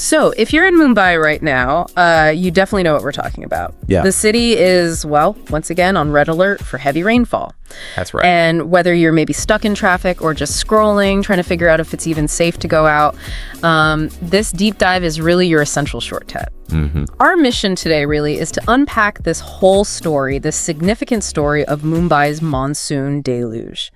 So if you're in Mumbai right now, you definitely know what we're talking about. Yeah. The city is, well, once again, on red alert for heavy rainfall. That's right. And whether you're maybe stuck in traffic or just scrolling, trying to figure out if it's even safe to go out, this deep dive is really your essential shortcut. Our mission today really is to unpack this whole story, this significant story of Mumbai's monsoon deluge.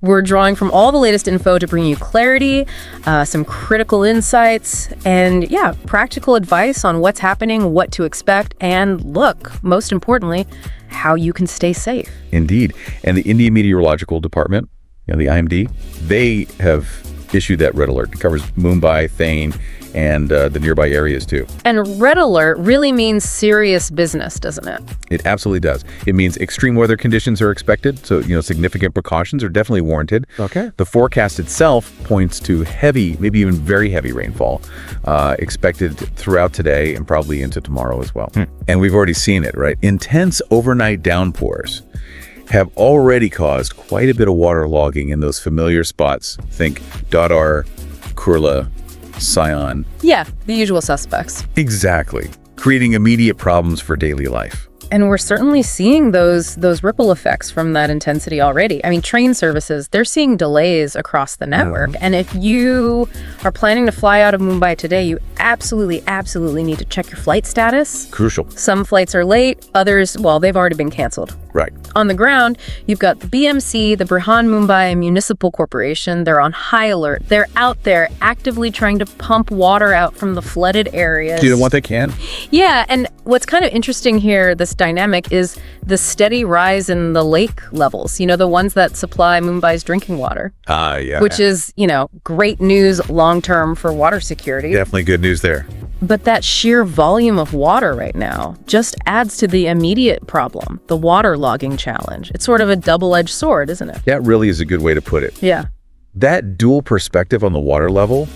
We're drawing from all the latest info to bring you clarity, some critical insights, and practical advice on what's happening, what to expect, and look, most importantly, how you can stay safe. Indeed. And the India Meteorological Department, the IMD, they have issued that red alert. It covers Mumbai, Thane, and the nearby areas too. And red alert really means serious business, doesn't it? It absolutely does. It means extreme weather conditions are expected, so significant precautions are definitely warranted. Okay. The forecast itself points to heavy, maybe even very heavy rainfall expected throughout today and probably into tomorrow as well. And we've already seen it, right? Intense overnight downpours have already caused quite a bit of waterlogging in those familiar spots. Think Dadar, Kurla, Sion. Yeah, the usual suspects. Exactly. Creating immediate problems for daily life. And we're certainly seeing those ripple effects from that intensity already. I mean, train services, they're seeing delays across the network. And if you are planning to fly out of Mumbai today, you absolutely need to check your flight status. Crucial. Some flights are late, others, well, they've already been canceled. Right. On the ground, you've got the BMC, the Brihan Mumbai Municipal Corporation. They're on high alert. They're out there actively trying to pump water out from the flooded areas. Do what they can. Yeah, and what's kind of interesting here, this dynamic, is the steady rise in the lake levels, the ones that supply Mumbai's drinking water. Yeah. Which is, great news long-term for water security. Definitely good news there. But that sheer volume of water right now just adds to the immediate problem, the waterlogging challenge. It's sort of a double-edged sword, isn't it? That really is a good way to put it. Yeah. That dual perspective on the water level,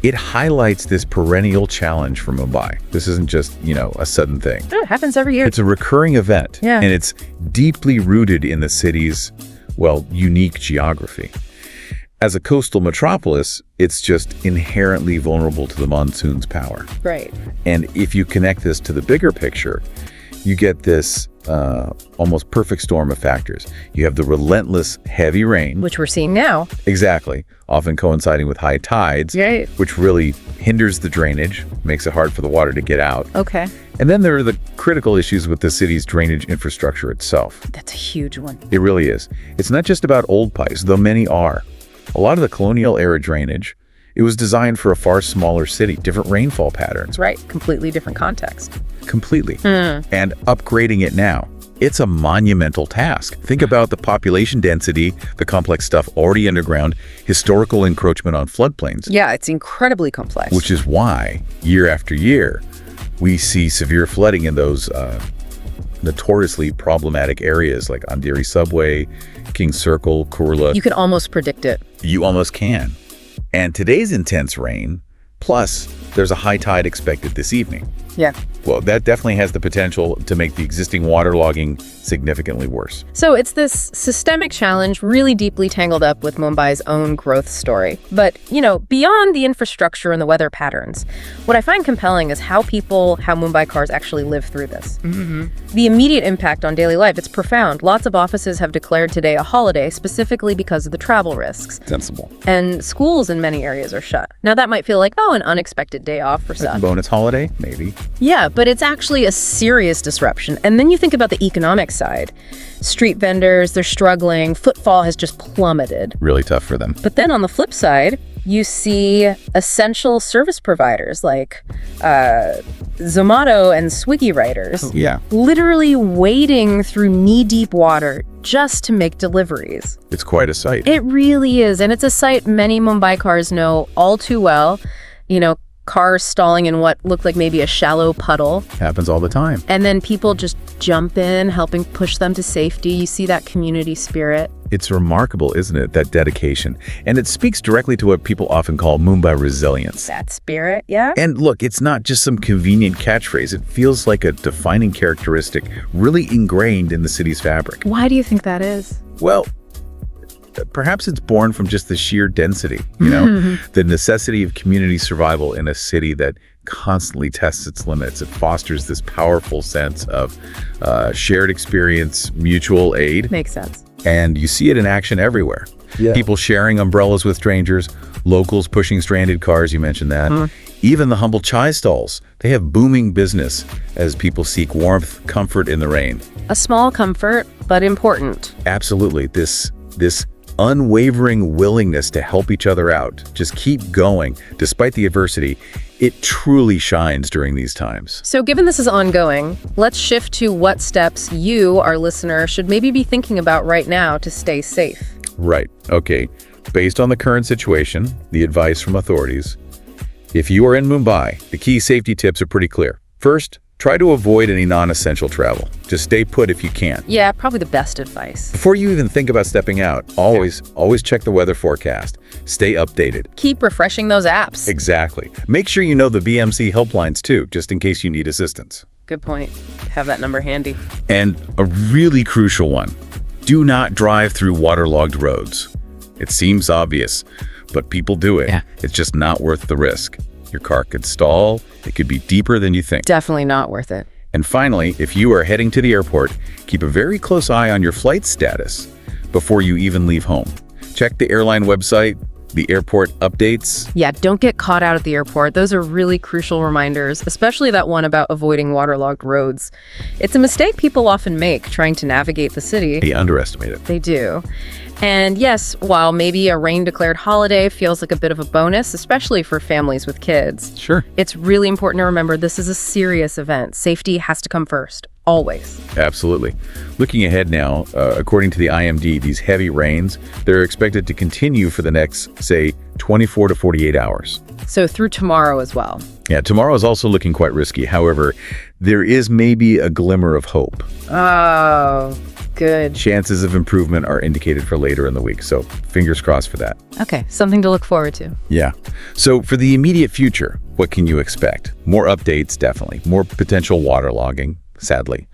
it highlights this perennial challenge for Mumbai. This isn't just, a sudden thing. It happens every year. It's a recurring event. Yeah. And it's deeply rooted in the city's, unique geography. As a coastal metropolis, it's just inherently vulnerable to the monsoon's power. Right. And if you connect this to the bigger picture, you get this almost perfect storm of factors. You have the relentless heavy rain. Which we're seeing now. Exactly. Often coinciding with high tides, Right. which really hinders the drainage, makes it hard for the water to get out. Okay. And then there are the critical issues with the city's drainage infrastructure itself. That's a huge one. It really is. It's not just about old pipes, though many are. A lot of the colonial era drainage, it was designed for a far smaller city, different rainfall patterns. Right. Completely different context. Completely. And upgrading it now, it's a monumental task. Think about the population density, the complex stuff already underground, historical encroachment on floodplains. Yeah, it's incredibly complex. Which is why, year after year, we see severe flooding in those notoriously problematic areas like Andheri Subway, King's Circle, Kurla. You can almost predict it. You almost can. And today's intense rain, plus there's a high tide expected this evening. Yeah. Well, that definitely has the potential to make the existing waterlogging significantly worse. So it's this systemic challenge really deeply tangled up with Mumbai's own growth story. But, beyond the infrastructure and the weather patterns, what I find compelling is how Mumbaickars actually live through this. The immediate impact on daily life, it's profound. Lots of offices have declared today a holiday specifically because of the travel risks. Sensible. And schools in many areas are shut. Now, that might feel like, an unexpected day off for some. Bonus holiday, maybe. Yeah, but it's actually a serious disruption. And then you think about the economic side. Street vendors, they're struggling. Footfall has just plummeted. Really tough for them. But then on the flip side, you see essential service providers like Zomato and Swiggy riders literally wading through knee-deep water just to make deliveries. It's quite a sight. It really is. And it's a sight many Mumbaikars know all too well. Cars stalling in what looked like maybe a shallow puddle. Happens all the time. And then people just jump in, helping push them to safety. You see that community spirit. It's remarkable, isn't it, that dedication? And it speaks directly to what people often call Mumbai resilience. That spirit, yeah. And look, it's not just some convenient catchphrase. It feels like a defining characteristic, really ingrained in the city's fabric. Why do you think that is? Well, perhaps it's born from just the sheer density, the necessity of community survival in a city that constantly tests its limits. It fosters this powerful sense of shared experience, mutual aid. Makes sense. And you see it in action everywhere. Yeah. People sharing umbrellas with strangers, locals pushing stranded cars, you mentioned that. Even the humble chai stalls, they have booming business as people seek warmth, comfort in the rain. A small comfort, but important. Absolutely. This unwavering willingness to help each other out, just keep going despite the adversity, it truly shines during these times. So given this is ongoing, let's shift to what steps you, our listener, should maybe be thinking about right now to stay safe. Right. Okay. Based on the current situation, the advice from authorities, if you are in Mumbai, the key safety tips are pretty clear. First, try to avoid any non-essential travel. Just stay put if you can. Yeah, probably the best advice. Before you even think about stepping out, always check the weather forecast. Stay updated. Keep refreshing those apps. Exactly. Make sure you know the BMC helplines too, just in case you need assistance. Good point. Have that number handy. And a really crucial one, do not drive through waterlogged roads. It seems obvious, but people do it. Yeah. It's just not worth the risk. Your car could stall. It could be deeper than you think. Definitely not worth it. And finally, if you are heading to the airport, keep a very close eye on your flight status before you even leave home. Check the airline website, the airport updates. Yeah, don't get caught out at the airport. Those are really crucial reminders, especially that one about avoiding waterlogged roads. It's a mistake people often make trying to navigate the city. They underestimate it. They do. And yes, while maybe a rain-declared holiday feels like a bit of a bonus, especially for families with kids, Sure. it's really important to remember this is a serious event. Safety has to come first, always. Absolutely. Looking ahead now, according to the IMD, these heavy rains, they're expected to continue for the next, say, 24 to 48 hours. So through tomorrow as well. Yeah, tomorrow is also looking quite risky. However, there is maybe a glimmer of hope. Oh, good. Chances of improvement are indicated for later in the week, so fingers crossed for that. Okay, something to look forward to. Yeah. So for the immediate future, what can you expect? More updates, definitely. More potential waterlogging, sadly.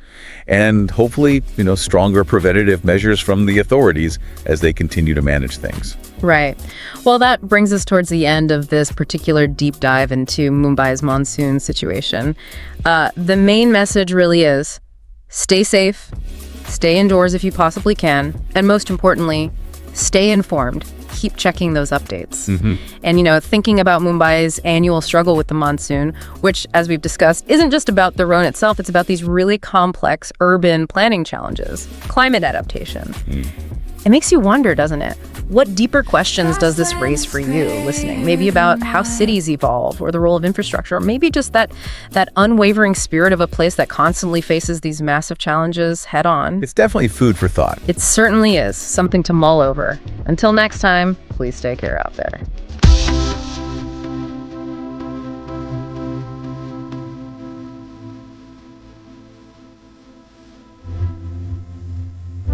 And hopefully, stronger preventative measures from the authorities as they continue to manage things. Right. Well, that brings us towards the end of this particular deep dive into Mumbai's monsoon situation. The main message really is stay safe, stay indoors if you possibly can, and most importantly, stay informed. Keep checking those updates. And, thinking about Mumbai's annual struggle with the monsoon, which, as we've discussed, isn't just about the Rhone itself, it's about these really complex urban planning challenges, climate adaptation. It makes you wonder, doesn't it? What deeper questions does this raise for you listening? Maybe about how cities evolve or the role of infrastructure, or maybe just that unwavering spirit of a place that constantly faces these massive challenges head on. It's definitely food for thought. It certainly is, something to mull over. Until next time, please take care out there.